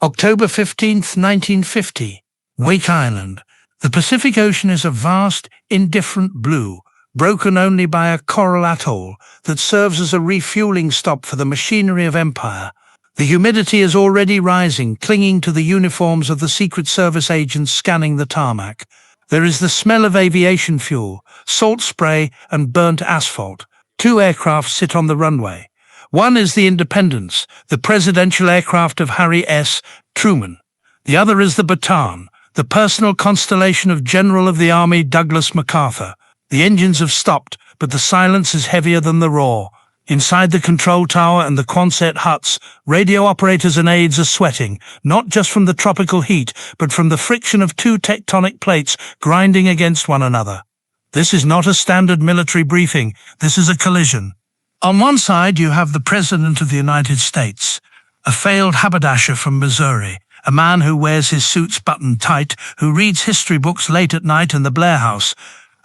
October 15, 1950. Wake Island. The Pacific Ocean is a vast, indifferent blue, broken only by a coral atoll that serves as a refueling stop for the machinery of empire. The humidity is already rising, clinging to the uniforms of the Secret Service agents scanning the tarmac. There is the smell of aviation fuel, salt spray, and burnt asphalt. 2 aircraft sit on the runway. One is the Independence, the presidential aircraft of Harry S. Truman. The other is the Bataan, the personal constellation of General of the Army Douglas MacArthur. The engines have stopped, but the silence is heavier than the roar. Inside the control tower and the Quonset huts, radio operators and aides are sweating, not just from the tropical heat, but from the friction of 2 tectonic plates grinding against one another. This is not a standard military briefing, this is a collision. On one side you have the President of the United States, a failed haberdasher from Missouri, a man who wears his suits buttoned tight, who reads history books late at night in the Blair House,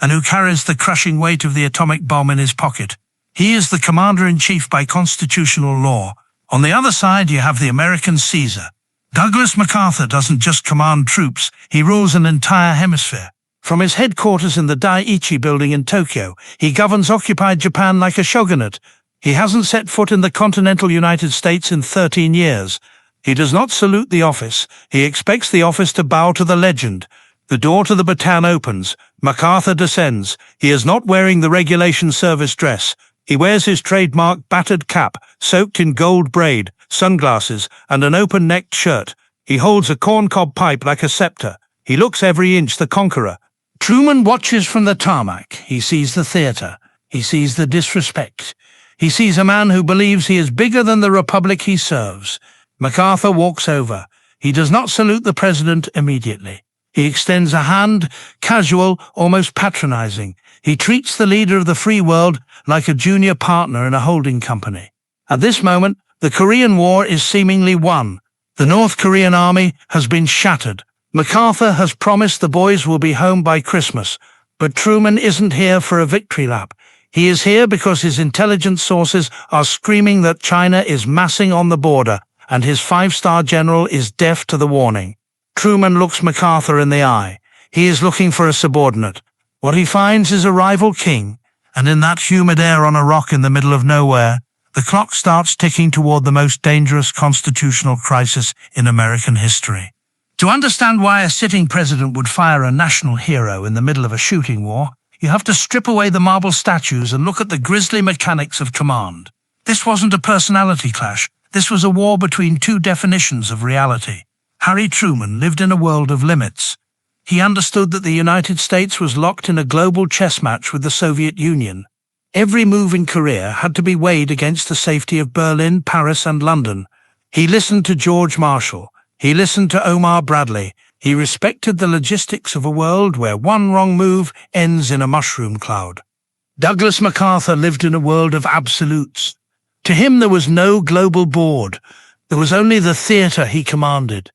and who carries the crushing weight of the atomic bomb in his pocket. He is the commander-in-chief by constitutional law. On the other side you have the American Caesar. Douglas MacArthur doesn't just command troops, he rules an entire hemisphere. From his headquarters in the Daiichi building in Tokyo, he governs occupied Japan like a shogunate. He hasn't set foot in the continental United States in 13 years. He does not salute the office. He expects the office to bow to the legend. The door to the Bataan opens. MacArthur descends. He is not wearing the regulation service dress. He wears his trademark battered cap, soaked in gold braid, sunglasses, and an open-necked shirt. He holds a corncob pipe like a scepter. He looks every inch the conqueror. Truman watches from the tarmac. He sees the theater. He sees the disrespect. He sees a man who believes he is bigger than the republic he serves. MacArthur walks over. He does not salute the president immediately. He extends a hand, casual, almost patronizing. He treats the leader of the free world like a junior partner in a holding company. At this moment, the Korean War is seemingly won. The North Korean army has been shattered. MacArthur has promised the boys will be home by Christmas, but Truman isn't here for a victory lap. He is here because his intelligence sources are screaming that China is massing on the border, and his 5-star general is deaf to the warning. Truman looks MacArthur in the eye. He is looking for a subordinate. What he finds is a rival king, and in that humid air on a rock in the middle of nowhere, the clock starts ticking toward the most dangerous constitutional crisis in American history. To understand why a sitting president would fire a national hero in the middle of a shooting war, you have to strip away the marble statues and look at the grisly mechanics of command. This wasn't a personality clash. This was a war between 2 definitions of reality. Harry Truman lived in a world of limits. He understood that the United States was locked in a global chess match with the Soviet Union. Every move in Korea had to be weighed against the safety of Berlin, Paris, and London. He listened to George Marshall. He listened to Omar Bradley. He respected the logistics of a world where one wrong move ends in a mushroom cloud. Douglas MacArthur lived in a world of absolutes. To him there was no global board. There was only the theater he commanded.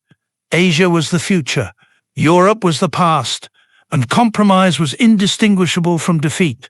Asia was the future. Europe was the past. And compromise was indistinguishable from defeat.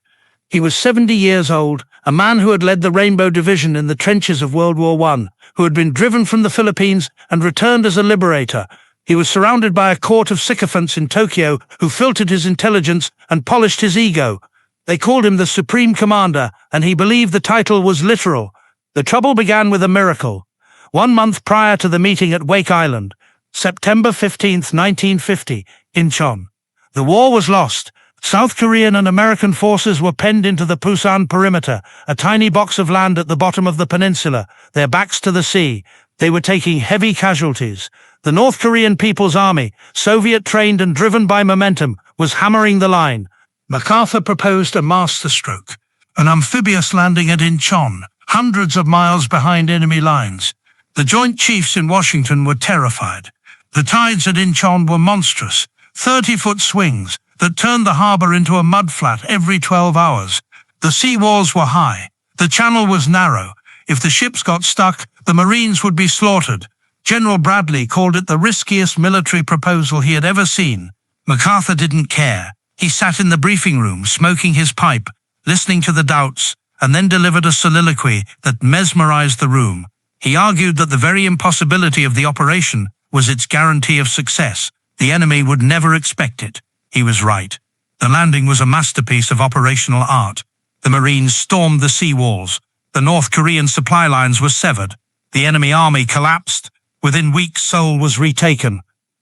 He was 70 years old, a man who had led the Rainbow Division in the trenches of World War I, who had been driven from the Philippines and returned as a liberator. He was surrounded by a court of sycophants in Tokyo who filtered his intelligence and polished his ego. They called him the Supreme Commander, and he believed the title was literal. The trouble began with a miracle. 1 month prior to the meeting at Wake Island, September 15, 1950, Inchon. The war was lost. South Korean and American forces were penned into the Pusan perimeter, a tiny box of land at the bottom of the peninsula, their backs to the sea. They were taking heavy casualties. The North Korean People's Army, Soviet-trained and driven by momentum, was hammering the line. MacArthur proposed a masterstroke, an amphibious landing at Inchon, hundreds of miles behind enemy lines. The Joint Chiefs in Washington were terrified. The tides at Inchon were monstrous, 30-foot swings that turned the harbor into a mudflat every 12 hours. The sea walls were high. The channel was narrow. If the ships got stuck, the Marines would be slaughtered. General Bradley called it the riskiest military proposal he had ever seen. MacArthur didn't care. He sat in the briefing room, smoking his pipe, listening to the doubts, and then delivered a soliloquy that mesmerized the room. He argued that the very impossibility of the operation was its guarantee of success. The enemy would never expect it. He was right. The landing was a masterpiece of operational art. The Marines stormed the sea walls. The North Korean supply lines were severed. The enemy army collapsed. Within weeks, Seoul was retaken.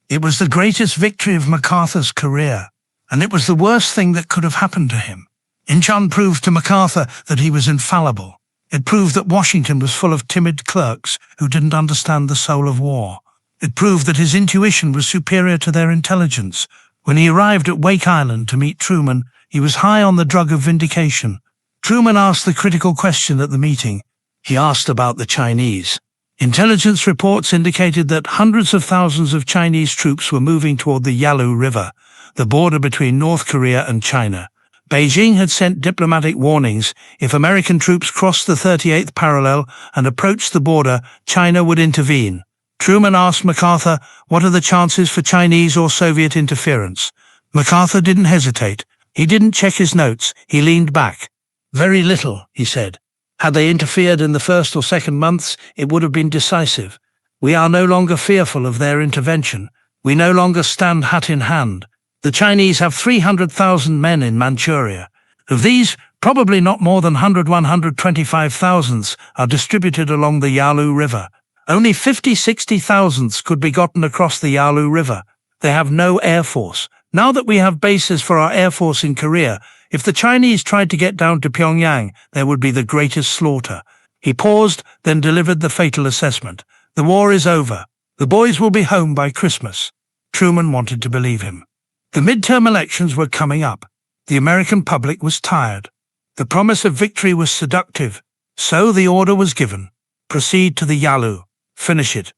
It was the greatest victory of MacArthur's career, and it was the worst thing that could have happened to him. Inchon proved to MacArthur that he was infallible. It proved that Washington was full of timid clerks who didn't understand the soul of war. It proved that his intuition was superior to their intelligence. When he arrived at Wake Island to meet Truman, he was high on the drug of vindication. Truman asked the critical question at the meeting. He asked about the Chinese. Intelligence reports indicated that hundreds of thousands of Chinese troops were moving toward the Yalu River, the border between North Korea and China. Beijing had sent diplomatic warnings. If American troops crossed the 38th parallel and approached the border, China would intervene. Truman asked MacArthur, "What are the chances for Chinese or Soviet interference?" MacArthur didn't hesitate. He didn't check his notes. He leaned back. "Very little," he said. "Had they interfered in the first or second months, it would have been decisive. We are no longer fearful of their intervention. We no longer stand hat in hand. The Chinese have 300,000 men in Manchuria. Of these, probably not more than 125,000 are distributed along the Yalu River. Only 50-60,000 could be gotten across the Yalu River. They have no air force. Now that we have bases for our air force in Korea, if the Chinese tried to get down to Pyongyang, there would be the greatest slaughter." He paused, then delivered the fatal assessment. "The war is over. The boys will be home by Christmas." Truman wanted to believe him. The midterm elections were coming up. The American public was tired. The promise of victory was seductive. So the order was given. Proceed to the Yalu. Finish it.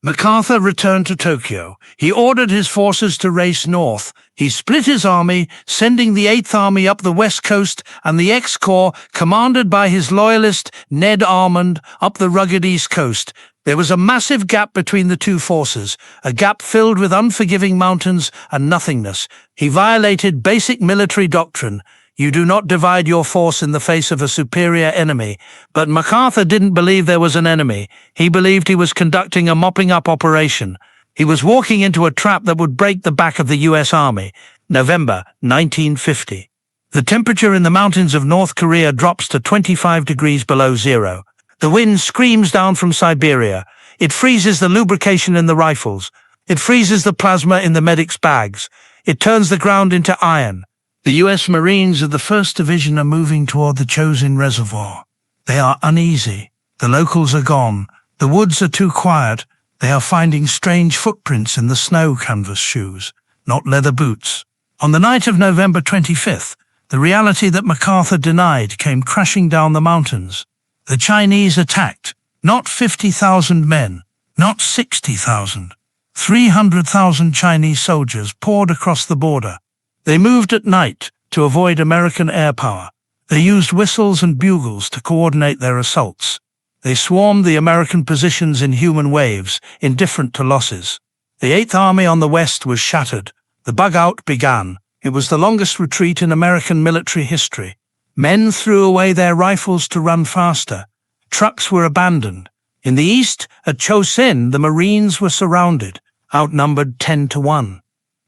MacArthur returned to Tokyo. He ordered his forces to race north. He split his army, sending the 8th Army up the west coast and the X-Corps, commanded by his loyalist Ned Armand, up the rugged east coast. There was a massive gap between the two forces, a gap filled with unforgiving mountains and nothingness. He violated basic military doctrine. You do not divide your force in the face of a superior enemy. But MacArthur didn't believe there was an enemy. He believed he was conducting a mopping-up operation. He was walking into a trap that would break the back of the U.S. Army. November 1950. The temperature in the mountains of North Korea drops to 25 degrees below zero. The wind screams down from Siberia. It freezes the lubrication in the rifles. It freezes the plasma in the medics' bags. It turns the ground into iron. The U.S. Marines of the 1st Division are moving toward the Chosin Reservoir. They are uneasy. The locals are gone. The woods are too quiet. They are finding strange footprints in the snow canvas shoes, not leather boots. On the night of November 25th, the reality that MacArthur denied came crashing down the mountains. The Chinese attacked. Not 50,000 men, not 60,000. 300,000 Chinese soldiers poured across the border. They moved at night to avoid American air power. They used whistles and bugles to coordinate their assaults. They swarmed the American positions in human waves, indifferent to losses. The 8th Army on the west was shattered. The bug-out began. It was the longest retreat in American military history. Men threw away their rifles to run faster. Trucks were abandoned. In the east, at Chosin, the Marines were surrounded, outnumbered 10-1.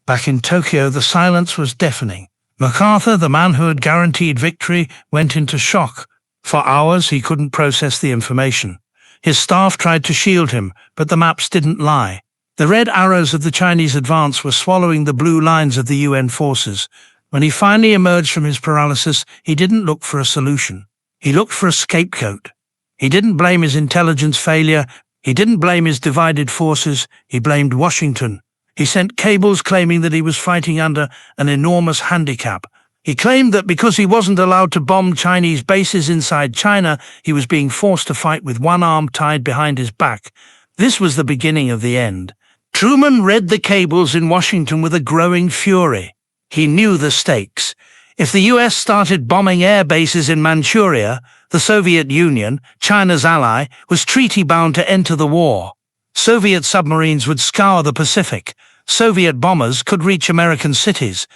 Back in Tokyo, the silence was deafening. MacArthur, the man who had guaranteed victory, went into shock. For hours, he couldn't process the information. His staff tried to shield him, but the maps didn't lie. The red arrows of the Chinese advance were swallowing the blue lines of the UN forces. When he finally emerged from his paralysis, he didn't look for a solution. He looked for a scapegoat. He didn't blame his intelligence failure. He didn't blame his divided forces. He blamed Washington. He sent cables claiming that he was fighting under an enormous handicap. He claimed that because he wasn't allowed to bomb Chinese bases inside China, he was being forced to fight with one arm tied behind his back. This was the beginning of the end. Truman read the cables in Washington with a growing fury. He knew the stakes. If the US started bombing air bases in Manchuria, the Soviet Union, China's ally, was treaty-bound to enter the war. Soviet submarines would scour the Pacific. Soviet bombers could reach American cities.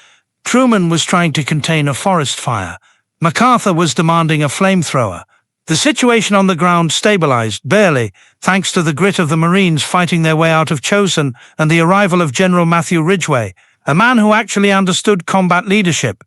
Truman was trying to contain a forest fire. MacArthur was demanding a flamethrower. The situation on the ground stabilized, barely, thanks to the grit of the Marines fighting their way out of Chosin and the arrival of General Matthew Ridgway, a man who actually understood combat leadership.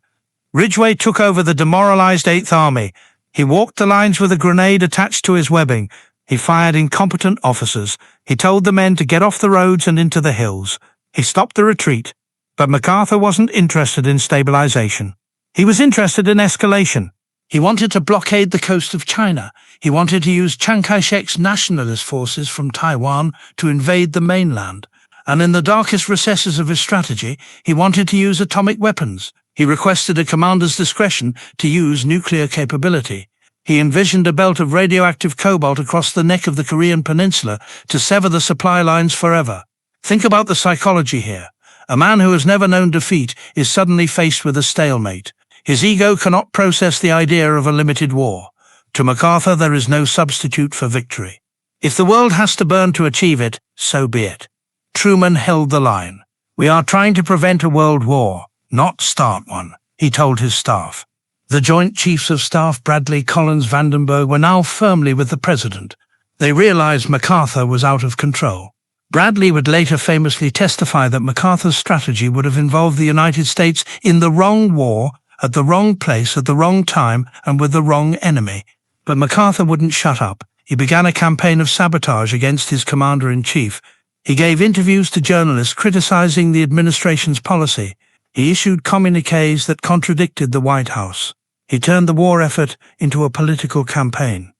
Ridgway took over the demoralized 8th Army. He walked the lines with a grenade attached to his webbing. He fired incompetent officers. He told the men to get off the roads and into the hills. He stopped the retreat. But MacArthur wasn't interested in stabilization. He was interested in escalation. He wanted to blockade the coast of China. He wanted to use Chiang Kai-shek's nationalist forces from Taiwan to invade the mainland. And in the darkest recesses of his strategy, he wanted to use atomic weapons. He requested a commander's discretion to use nuclear capability. He envisioned a belt of radioactive cobalt across the neck of the Korean peninsula to sever the supply lines forever. Think about the psychology here. A man who has never known defeat is suddenly faced with a stalemate. His ego cannot process the idea of a limited war. To MacArthur, there is no substitute for victory. If the world has to burn to achieve it, so be it. Truman held the line. "We are trying to prevent a world war, not start one," he told his staff. The Joint Chiefs of Staff Bradley, Collins, Vandenberg were now firmly with the president. They realized MacArthur was out of control. Bradley would later famously testify that MacArthur's strategy would have involved the United States in the wrong war, at the wrong place, at the wrong time, and with the wrong enemy. But MacArthur wouldn't shut up. He began a campaign of sabotage against his commander-in-chief. He gave interviews to journalists criticizing the administration's policy. He issued communiques that contradicted the White House. He turned the war effort into a political campaign.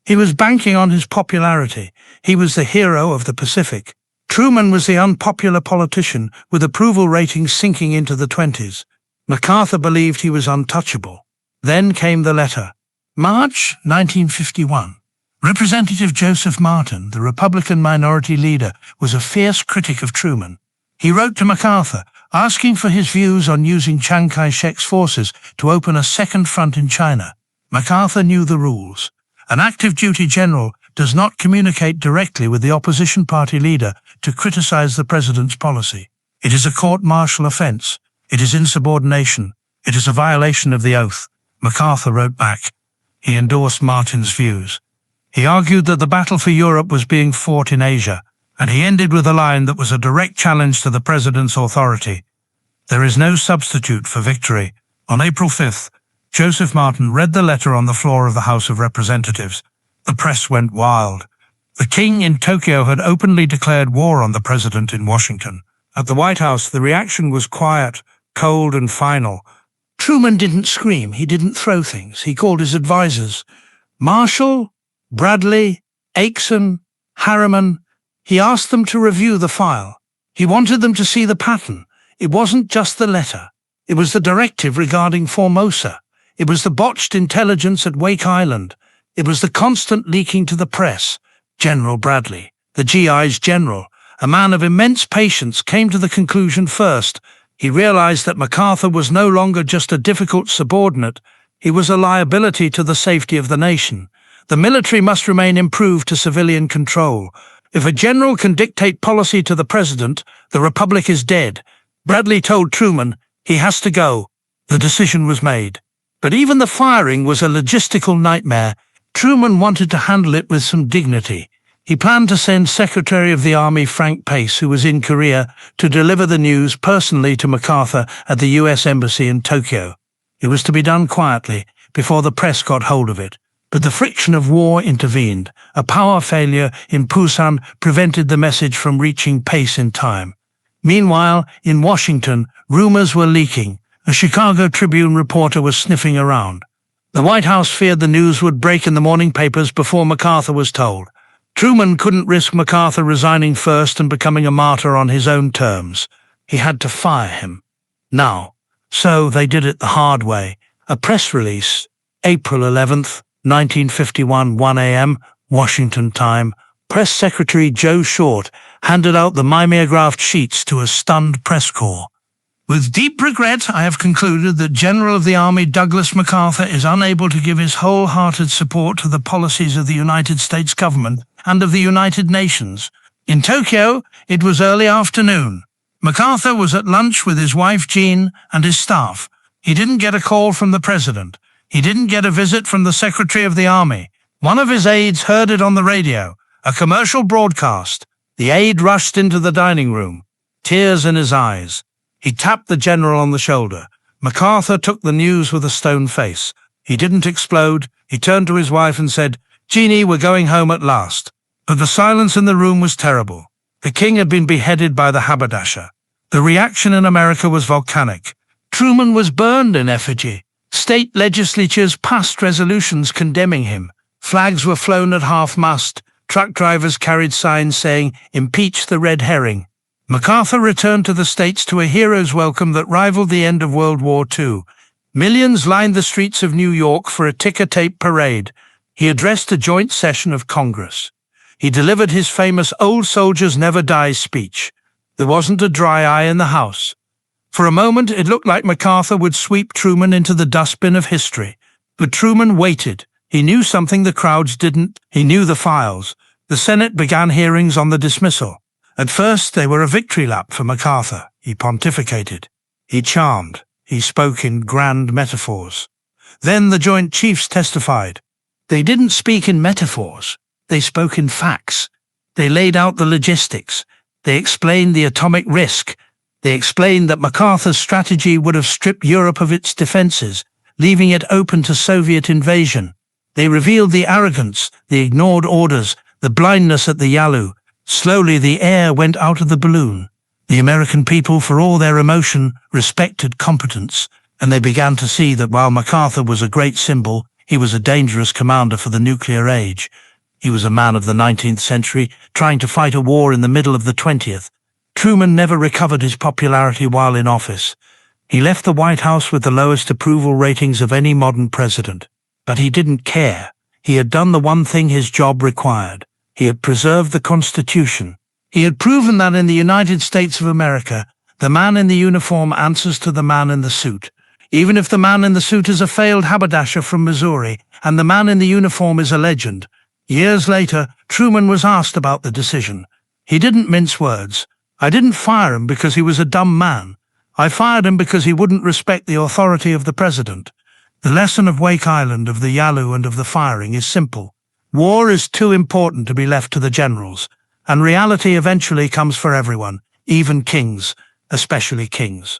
He was banking on his popularity. He was the hero of the Pacific. Truman was the unpopular politician with approval ratings sinking into the 20s. MacArthur believed he was untouchable. Then came the letter. March 1951. Representative Joseph Martin, the Republican minority leader, was a fierce critic of Truman. He wrote to MacArthur, asking for his views on using Chiang Kai-shek's forces to open a second front in China. MacArthur knew the rules. An active duty general does not communicate directly with the opposition party leader to criticize the president's policy. It is a court-martial offense. It is insubordination. It is a violation of the oath. MacArthur wrote back. He endorsed Martin's views. He argued that the battle for Europe was being fought in Asia, and he ended with a line that was a direct challenge to the president's authority. There is no substitute for victory. On April 5th, Joseph Martin read the letter on the floor of the House of Representatives. The press went wild. The king in Tokyo had openly declared war on the president in Washington. At the White House, the reaction was quiet, cold and final. Truman didn't scream, he didn't throw things. He called his advisors. Marshall, Bradley, Akeson, Harriman. He asked them to review the file. He wanted them to see the pattern. It wasn't just the letter. It was the directive regarding Formosa. It was the botched intelligence at Wake Island. It was the constant leaking to the press. General Bradley, the GI's general, a man of immense patience, came to the conclusion first. He realized that MacArthur was no longer just a difficult subordinate. He was a liability to the safety of the nation. The military must remain improved to civilian control. If a general can dictate policy to the president, the republic is dead. Bradley told Truman he has to go. The decision was made. But even the firing was a logistical nightmare. Truman wanted to handle it with some dignity. He planned to send Secretary of the Army Frank Pace, who was in Korea, to deliver the news personally to MacArthur at the U.S. Embassy in Tokyo. It was to be done quietly, before the press got hold of it. But the friction of war intervened. A power failure in Busan prevented the message from reaching Pace in time. Meanwhile, in Washington, rumors were leaking. A Chicago Tribune reporter was sniffing around. The White House feared the news would break in the morning papers before MacArthur was told. Truman couldn't risk MacArthur resigning first and becoming a martyr on his own terms. He had to fire him. Now. So they did it the hard way. A press release, April 11th, 1951, 1 a.m., Washington time. Press Secretary Joe Short handed out the mimeographed sheets to a stunned press corps. With deep regret, I have concluded that General of the Army Douglas MacArthur is unable to give his wholehearted support to the policies of the United States government and of the United Nations. In Tokyo, it was early afternoon. MacArthur was at lunch with his wife Jean and his staff. He didn't get a call from the president. He didn't get a visit from the Secretary of the Army. One of his aides heard it on the radio, a commercial broadcast. The aide rushed into the dining room, tears in his eyes. He tapped the general on the shoulder. MacArthur took the news with a stone face. He didn't explode. He turned to his wife and said, "Jeannie, we're going home at last." But the silence in the room was terrible. The king had been beheaded by the haberdasher. The reaction in America was volcanic. Truman was burned in effigy. State legislatures passed resolutions condemning him. Flags were flown at half-mast. Truck drivers carried signs saying, "Impeach the red herring." MacArthur returned to the States to a hero's welcome that rivaled the end of World War II. Millions lined the streets of New York for a ticker-tape parade. He addressed a joint session of Congress. He delivered his famous "Old Soldiers Never Die" speech. There wasn't a dry eye in the House. For a moment, it looked like MacArthur would sweep Truman into the dustbin of history. But Truman waited. He knew something the crowds didn't. He knew the files. The Senate began hearings on the dismissal. At first, they were a victory lap for MacArthur. He pontificated. He charmed. He spoke in grand metaphors. Then the Joint Chiefs testified. They didn't speak in metaphors. They spoke in facts. They laid out the logistics. They explained the atomic risk. They explained that MacArthur's strategy would have stripped Europe of its defenses, leaving it open to Soviet invasion. They revealed the arrogance, the ignored orders, the blindness at the Yalu. Slowly the air went out of the balloon. The American people, for all their emotion, respected competence, and they began to see that while MacArthur was a great symbol, he was a dangerous commander for the nuclear age. He was a man of the 19th century, trying to fight a war in the middle of the 20th. Truman never recovered his popularity while in office. He left the White House with the lowest approval ratings of any modern president. But he didn't care. He had done the one thing his job required. He had preserved the Constitution. He had proven that in the United States of America, the man in the uniform answers to the man in the suit. Even if the man in the suit is a failed haberdasher from Missouri, and the man in the uniform is a legend. Years later, Truman was asked about the decision. He didn't mince words. "I didn't fire him because he was a dumb man. I fired him because he wouldn't respect the authority of the president." The lesson of Wake Island, of the Yalu, and of the firing is simple. War is too important to be left to the generals, and reality eventually comes for everyone, even kings, especially kings.